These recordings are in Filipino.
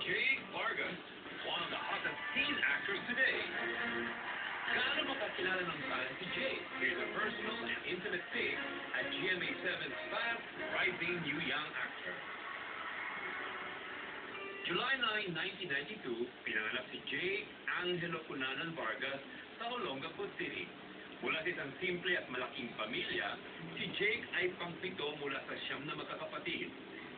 Jake Vargas, one of the hottest teen actors today. Gaano mo kakilala ng talent si Jake? Here's a personal and intimate take at GMA7's fast, rising new young actor. July 9, 1992, pinanganak si Jake Angelo Cunanan Vargas sa Olongapo City. Mula sa isang simple at malaking pamilya, si Jake ay pangpito mula sa 9 na magkakapatid.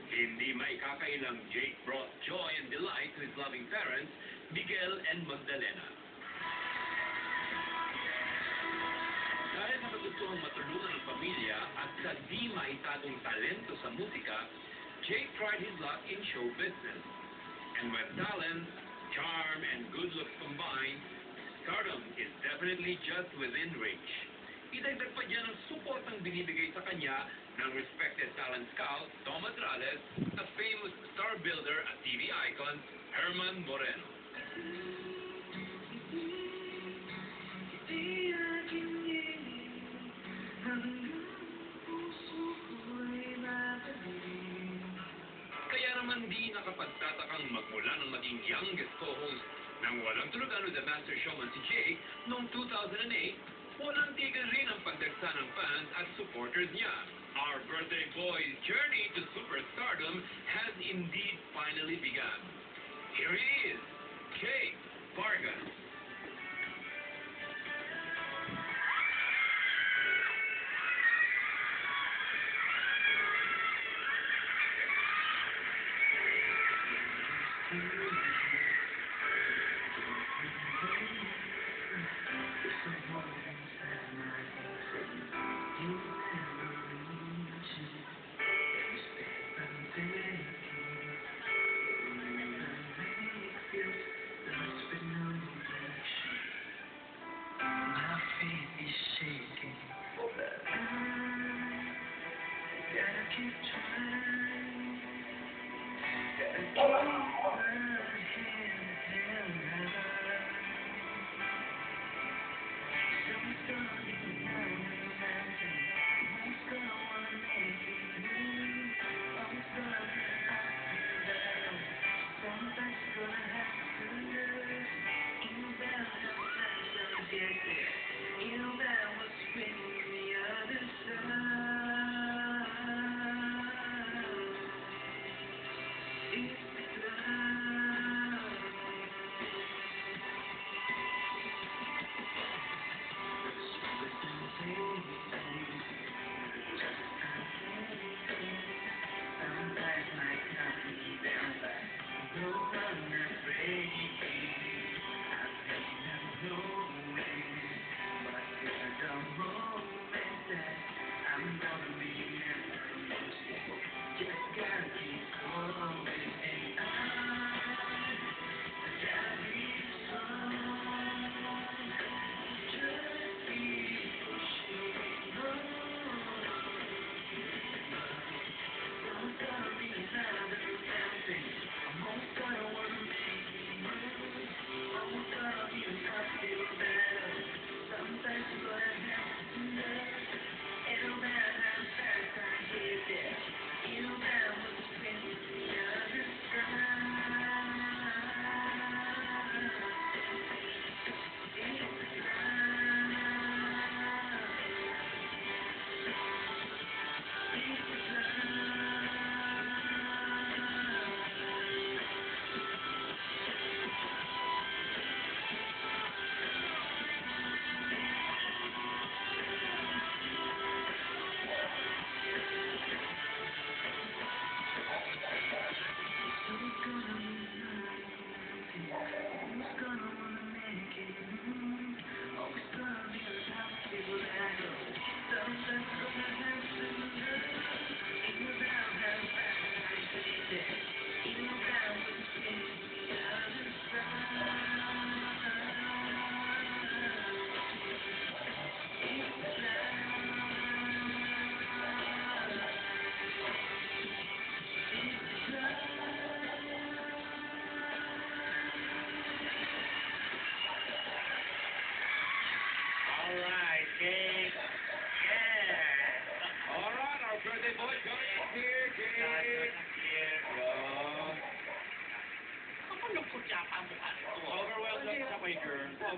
Hindi maikakailang Jake brought joy and delight to his loving parents, Miguel and Magdalena. Dahil sa kagustuhang matulungan ng pamilya at sa di maitagong talento sa musika, Jake tried his luck in show business. And when talent, charm, and good looks combined, stardom is definitely just within reach. Idagdag pa dyan ang suportang binibigay sa kanya ng respected talent scout, Tom Adrales, at famous star builder at TV icon, Herman Moreno. Kaya naman di nakapagtatakang magmula ng maging youngest co-host ng Walang Tulugan with the Master Showman si Jake noong 2008, walang tigil rin ang pagdagsa ng fans at supporters niya. Our birthday boy's journey to superstardom has indeed finally begun. Here he is, Jake Vargas.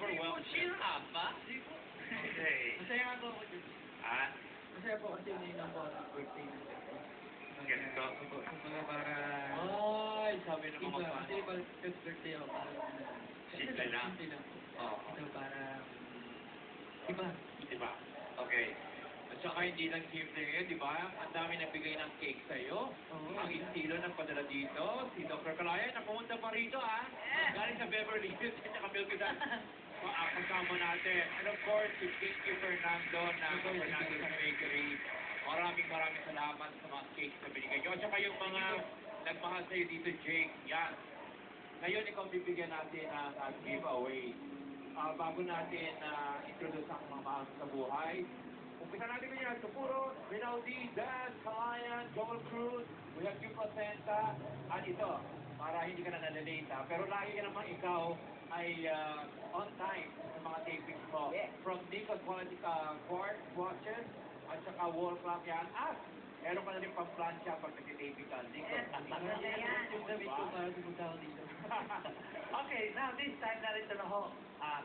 overwhelmed. Cheer up, ba? Okay. Masaya nga po ako dyan. Ah, Masaya po kasi ngayon lang po ako ng birthday ng ganito. Opo, kumbaga para... Ay, sabi ng Iba, mga fans. kasi pag birthday ako, parang Simple lang. Simple lang po. Oo. Ito para... Iba. Diba? Okay. At saka hindi lang simple ngayon, di ba? Ang dami nagbigay ng cake sa'yo. Oo. Ang estilo ng padala dito, si Dr. Kalaya na pumunta pa rito, ha? Galing sa Beverly Hills at saka Milpitan. Kasama natin. And of course, si Pinky Fernando ng Fernando's Bakery. Maraming salamat sa mga cakes na binigay nyo. At saka yung mga nagmahal sa'yo dito, Jake. Yan. Ngayon, ikaw bibigyan natin ng giveaway. Bago natin introduce ang mga mahal sa buhay, umpisa natin ganyan. Tupuro, Rinaldi, Daz, Kalayan, Joel Cruz, we have you placenta, at ito, para hindi ka na nalilate, ha? Pero lagi ka naman ikaw ay on time sa mga tapings mo. From Nico's Quality Quartz Watches, at saka wall clock yan. At meron ka na rin pang-plancha pag nag-taping ka. Nico's. Yung damit ko para pumunta ako dito. Okay, now this time narito na ho.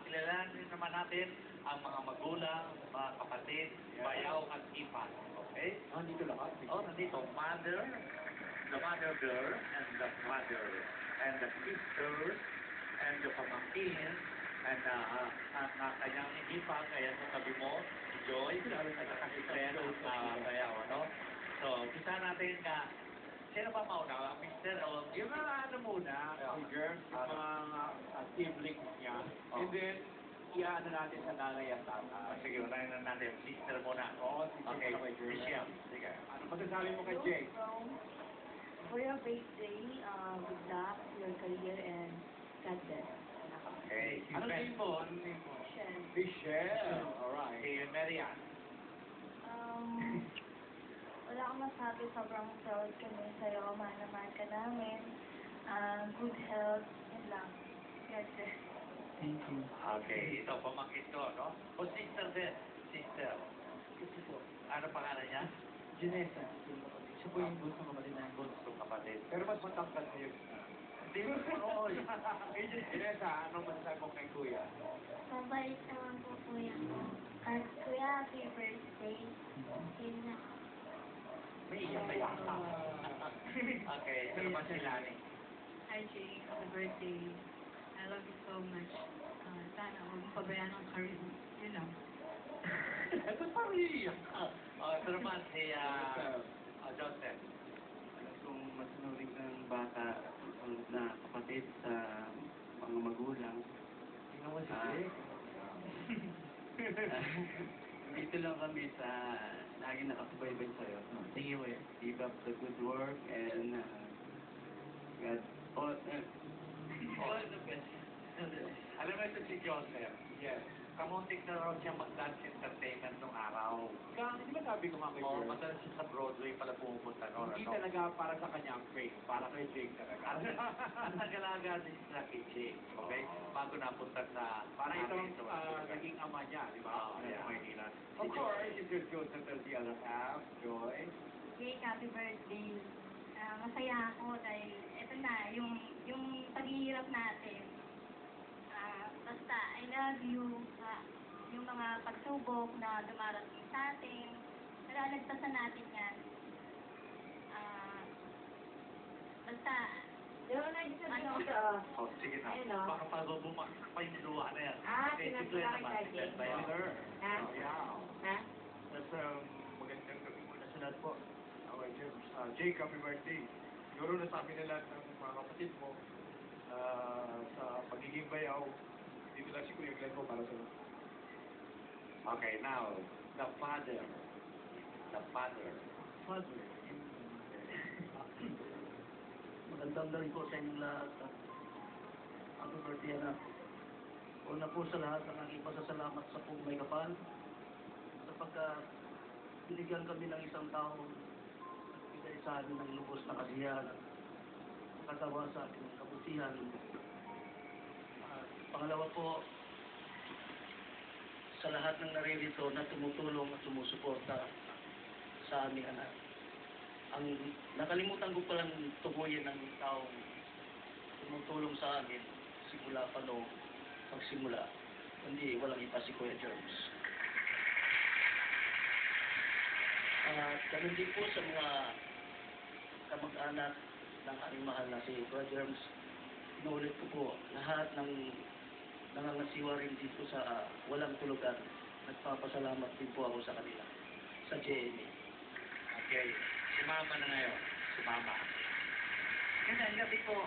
Kilalanin naman natin ang mga magulang, mga kapatid, bayaw at ipan. Okay? Dito lahat. Oh, nandito. Mother, the mother girl, and the mother, and the sister, and the pamangkin, and ang kanyang ipang, kaya sa tabi mo, si Joy, at saka si Fred, bayaw, ano? So, umpisa natin ka. Sino ba mauna? Mr. O yung mga ano muna, girl, yung mga siblings niya. And then, iaano natin sa nanay at tatay. Sige, unahin na natin. Sister muna. Oo, sister muna kay Jerry. Michelle. Sige. Ano masasabi mo kay Jake? For your birthday, good luck, your career, and God bless. Okay. Ano name mo? Ano name mo? Michelle. Michelle. Alright. Okay, Marian. Wala akong masabi, sobrang proud kami sa'yo, mahal na mahal ka namin. Good health, and lang. God bless. Thank you. Okay, ito, pamangkin to, no? O sister din. Sister. Kasi po, Ano pangalan niya? Janessa. Siya po yung gusto kapatid na Bunso kapatid. Pero mas matangkad sa'yo. Hindi mo oo. Inesa, anong masasabi mo kay Kuya? Mabait naman po kuya ko. At kuya, happy birthday. Yun na. May iyak na yata. Okay, pero ba sila ni? Hi Jay, happy birthday. I love you so much. Sana huwag mo pabayaan ang career mo. Yun lang. Ito pa rin iyak. Ito naman si Joseph. Alam kong masunurin ng bata na kapatid sa mga magulang. Tingnan mo si Jake. Dito lang kami sa lagi nakasubaybay sa'yo. Thank you, eh. Keep up the good work and God, All the best. Alam mo ito si Joseph. Yes. Kamuntik na raw siya mag-dance entertainment nung araw. Hindi ba sabi ko nga kay Jerry? Madalas siya sa Broadway pala pumupunta noon. Hindi talaga para sa kanya ang fame. Para kay Jake talaga. Ang nag-alaga din sila kay Jake. Okay? Bago napunta sa... Para itong naging ama niya, di ba? Sa Maynila. Of course, if you're Joseph as the other half, Joy. Jake, happy birthday. Masaya ako dahil ito na, yung paghihirap natin. Basta, I love you. Yung mga pagsubok na dumarating sa atin, nalalagpasan natin yan. Basta, Oh, sige na. Ayun, oh. Baka pag bumaksak pa yung luha na yan. Pinagpapalaki naman. tayo. By her. Ha? Yeah. Ha? That's magandang gabi muna sa lahat po. Okay, Jake, happy birthday. Siguro nasabi na lahat ng mga kapatid mo sa pagiging bayaw. Dito lang si Kuya Glenn ko para sa Okay, now, the father. The father. Father. Magandang galing po sa inyong lahat. Happy birthday, anak. Una po sa lahat ang aking pasasalamat sa kong may kapal. Sapagkat binigyan kami ng isang taong nagbigay sa amin ng lubos na kasiyahan at nakagawa sa ating kabutihan. At pangalawa po, sa lahat ng naririto na tumutulong at sumusuporta sa aming anak. Ang nakalimutan ko palang tukuyin ng taong tumutulong sa amin simula pa noong pagsimula. kundi walang iba si Kuya Germs. At ganun din po sa mga kamag-anak ng aming mahal na si Kuya Germs, inuulit ko po, lahat ng nangangasiwa rin dito sa walang tulugan, nagpapasalamat din po ako sa kanila, sa JMA. Okay. Si Mama na ngayon. Si Mama. Magandang gabi po.